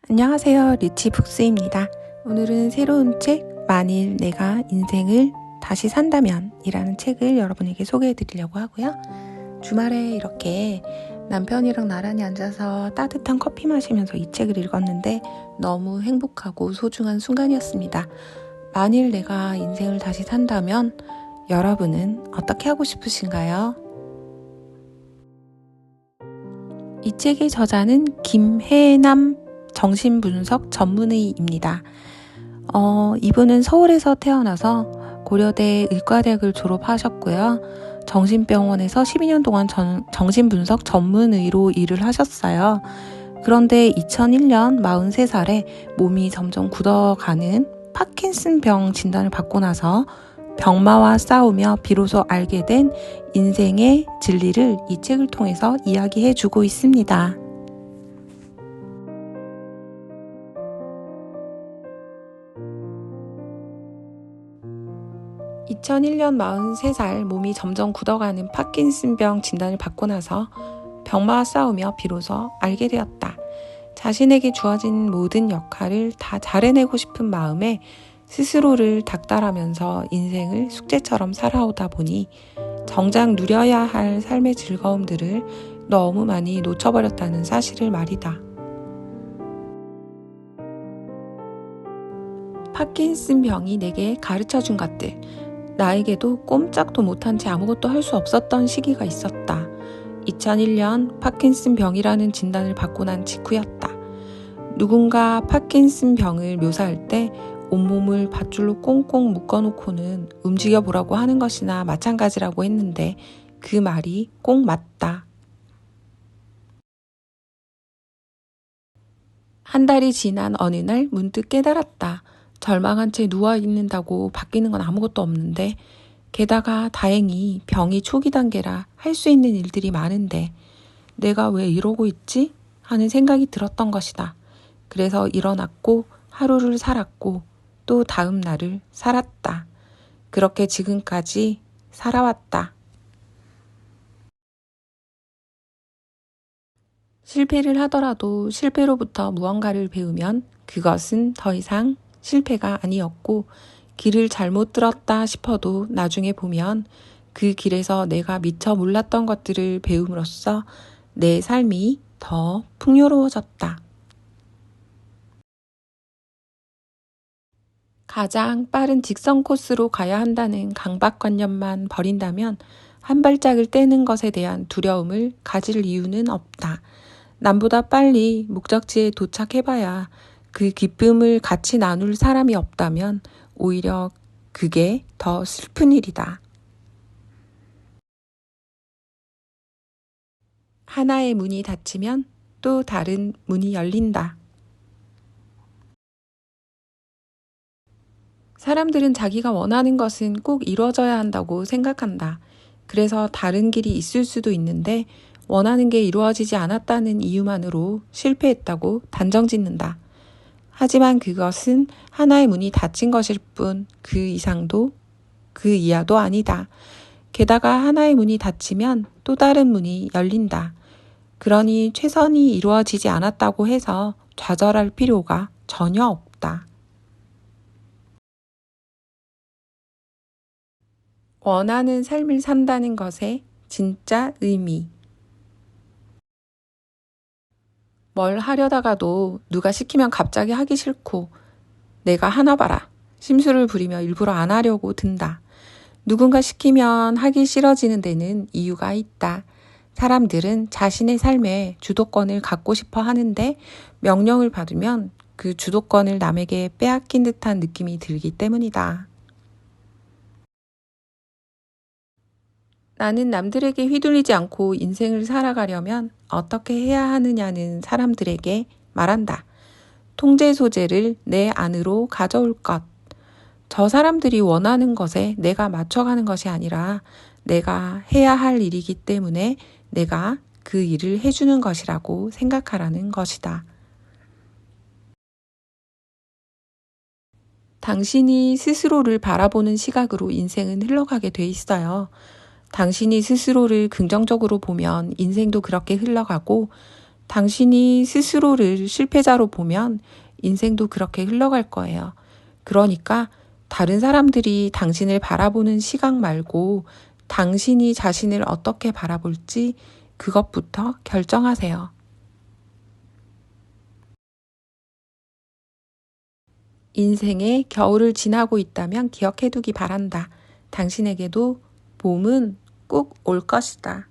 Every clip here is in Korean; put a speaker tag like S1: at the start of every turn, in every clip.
S1: 안녕하세요. 리치북스입니다. 오늘은 새로운 책 만일 내가 인생을 다시 산다면 이라는 책을 여러분에게 소개해 드리려고 하고요. 주말에 이렇게 남편이랑 나란히 앉아서 따뜻한 커피 마시면서 이 책을 읽었는데 너무 행복하고 소중한 순간이었습니다. 만일 내가 인생을 다시 산다면 여러분은 어떻게 하고 싶으신가요? 이 책의 저자는 김혜남 정신분석 전문의입니다. 이분은 서울에서 태어나서 고려대 의과대학을 졸업하셨고요. 정신병원에서 12년 동안 정신분석 전문의로 일을 하셨어요. 그런데 2001년 43살에 몸이 점점 굳어가는 파킨슨병 진단을 받고 나서 병마와 싸우며 비로소 알게 된 인생의 진리를 이 책을 통해서 이야기해주고 있습니다. 2001년 43살 몸이 점점 굳어가는 파킨슨병 진단을 받고 나서 병마와 싸우며 비로소 알게 되었다. 자신에게 주어진 모든 역할을 다 잘해내고 싶은 마음에 스스로를 닥달하면서 인생을 숙제처럼 살아오다 보니 정작 누려야 할 삶의 즐거움들을 너무 많이 놓쳐버렸다는 사실을 말이다. 파킨슨병이 내게 가르쳐준 것들, 나에게도 꼼짝도 못한 채 아무것도 할 수 없었던 시기가 있었다. 2001년 파킨슨병이라는 진단을 받고 난 직후였다. 누군가 파킨슨병을 묘사할 때 온몸을 밧줄로 꽁꽁 묶어놓고는 움직여보라고 하는 것이나 마찬가지라고 했는데 그 말이 꼭 맞다. 한 달이 지난 어느 날 문득 깨달았다. 절망한 채 누워있는다고 바뀌는 건 아무것도 없는데 게다가 다행히 병이 초기 단계라 할 수 있는 일들이 많은데 내가 왜 이러고 있지? 하는 생각이 들었던 것이다. 그래서 일어났고 하루를 살았고 또 다음 날을 살았다. 그렇게 지금까지 살아왔다. 실패를 하더라도 실패로부터 무언가를 배우면 그것은 더 이상 실패가 아니었고 길을 잘못 들었다 싶어도 나중에 보면 그 길에서 내가 미처 몰랐던 것들을 배움으로써 내 삶이 더 풍요로워졌다. 가장 빠른 직선 코스로 가야 한다는 강박관념만 버린다면 한 발짝을 떼는 것에 대한 두려움을 가질 이유는 없다. 남보다 빨리 목적지에 도착해봐야 그 기쁨을 같이 나눌 사람이 없다면 오히려 그게 더 슬픈 일이다. 하나의 문이 닫히면 또 다른 문이 열린다. 사람들은 자기가 원하는 것은 꼭 이루어져야 한다고 생각한다. 그래서 다른 길이 있을 수도 있는데 원하는 게 이루어지지 않았다는 이유만으로 실패했다고 단정짓는다. 하지만 그것은 하나의 문이 닫힌 것일 뿐 그 이상도 그 이하도 아니다. 게다가 하나의 문이 닫히면 또 다른 문이 열린다. 그러니 최선이 이루어지지 않았다고 해서 좌절할 필요가 전혀 없다. 원하는 삶을 산다는 것의 진짜 의미. 뭘 하려다가도 누가 시키면 갑자기 하기 싫고 내가 하나 봐라 심술을 부리며 일부러 안 하려고 든다. 누군가 시키면 하기 싫어지는 데는 이유가 있다. 사람들은 자신의 삶에 주도권을 갖고 싶어 하는데 명령을 받으면 그 주도권을 남에게 빼앗긴 듯한 느낌이 들기 때문이다. 나는 남들에게 휘둘리지 않고 인생을 살아가려면 어떻게 해야 하느냐는 사람들에게 말한다. 통제 소재를 내 안으로 가져올 것. 저 사람들이 원하는 것에 내가 맞춰가는 것이 아니라 내가 해야 할 일이기 때문에 내가 그 일을 해주는 것이라고 생각하라는 것이다. 당신이 스스로를 바라보는 시각으로 인생은 흘러가게 돼 있어요. 당신이 스스로를 긍정적으로 보면 인생도 그렇게 흘러가고 당신이 스스로를 실패자로 보면 인생도 그렇게 흘러갈 거예요. 그러니까 다른 사람들이 당신을 바라보는 시각 말고 당신이 자신을 어떻게 바라볼지 그것부터 결정하세요. 인생의 겨울을 지나고 있다면 기억해두기 바란다. 당신에게도 봄은 꼭 올 것이다.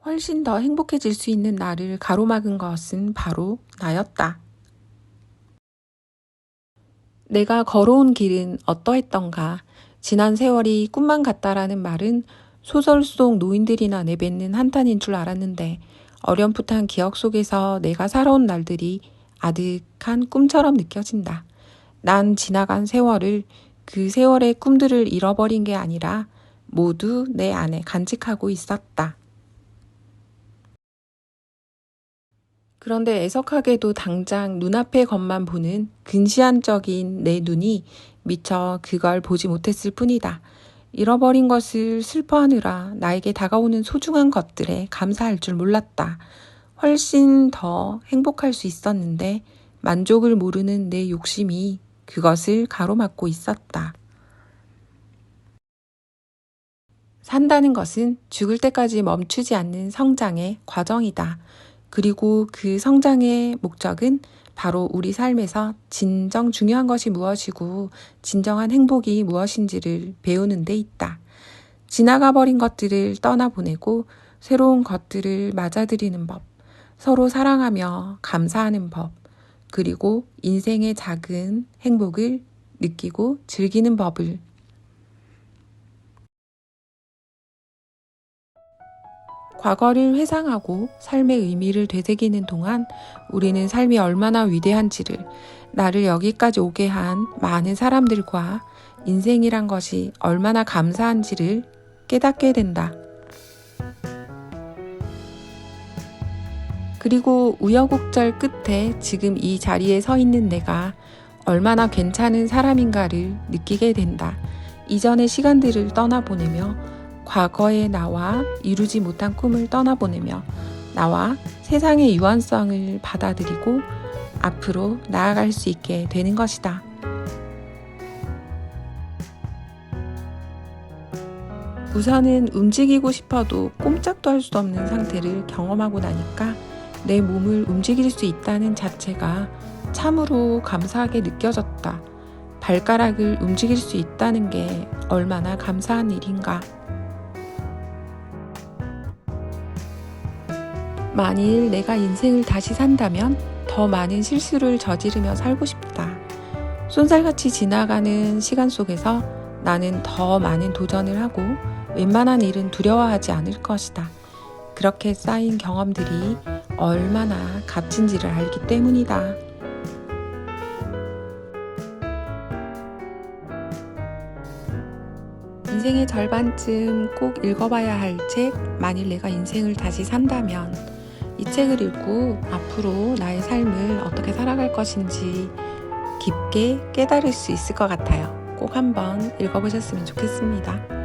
S1: 훨씬 더 행복해질 수 있는 나를 가로막은 것은 바로 나였다. 내가 걸어온 길은 어떠했던가? 지난 세월이 꿈만 같다라는 말은 소설 속 노인들이나 내뱉는 한탄인 줄 알았는데 어렴풋한 기억 속에서 내가 살아온 날들이 아득한 꿈처럼 느껴진다. 난 지나간 세월을 그 세월의 꿈들을 잃어버린 게 아니라 모두 내 안에 간직하고 있었다. 그런데 애석하게도 당장 눈앞의 것만 보는 근시안적인 내 눈이 미처 그걸 보지 못했을 뿐이다. 잃어버린 것을 슬퍼하느라 나에게 다가오는 소중한 것들에 감사할 줄 몰랐다. 훨씬 더 행복할 수 있었는데 만족을 모르는 내 욕심이 그것을 가로막고 있었다. 산다는 것은 죽을 때까지 멈추지 않는 성장의 과정이다. 그리고 그 성장의 목적은 바로 우리 삶에서 진정 중요한 것이 무엇이고 진정한 행복이 무엇인지를 배우는 데 있다. 지나가 버린 것들을 떠나보내고 새로운 것들을 맞아들이는 법, 서로 사랑하며 감사하는 법, 그리고 인생의 작은 행복을 느끼고 즐기는 법을 과거를 회상하고 삶의 의미를 되새기는 동안 우리는 삶이 얼마나 위대한지를, 나를 여기까지 오게 한 많은 사람들과 인생이란 것이 얼마나 감사한지를 깨닫게 된다. 그리고 우여곡절 끝에 지금 이 자리에 서 있는 내가 얼마나 괜찮은 사람인가를 느끼게 된다. 이전의 시간들을 떠나보내며 과거의 나와 이루지 못한 꿈을 떠나보내며 나와 세상의 유한성을 받아들이고 앞으로 나아갈 수 있게 되는 것이다. 우선은 움직이고 싶어도 꼼짝도 할 수 없는 상태를 경험하고 나니까 내 몸을 움직일 수 있다는 자체가 참으로 감사하게 느껴졌다. 발가락을 움직일 수 있다는 게 얼마나 감사한 일인가. 만일 내가 인생을 다시 산다면 더 많은 실수를 저지르며 살고 싶다. 쏜살같이 지나가는 시간 속에서 나는 더 많은 도전을 하고 웬만한 일은 두려워하지 않을 것이다. 그렇게 쌓인 경험들이 얼마나 값진지를 알기 때문이다. 인생의 절반쯤 꼭 읽어봐야 할 책, 만일 내가 인생을 다시 산다면 이 책을 읽고 앞으로 나의 삶을 어떻게 살아갈 것인지 깊게 깨달을 수 있을 것 같아요. 꼭 한번 읽어보셨으면 좋겠습니다.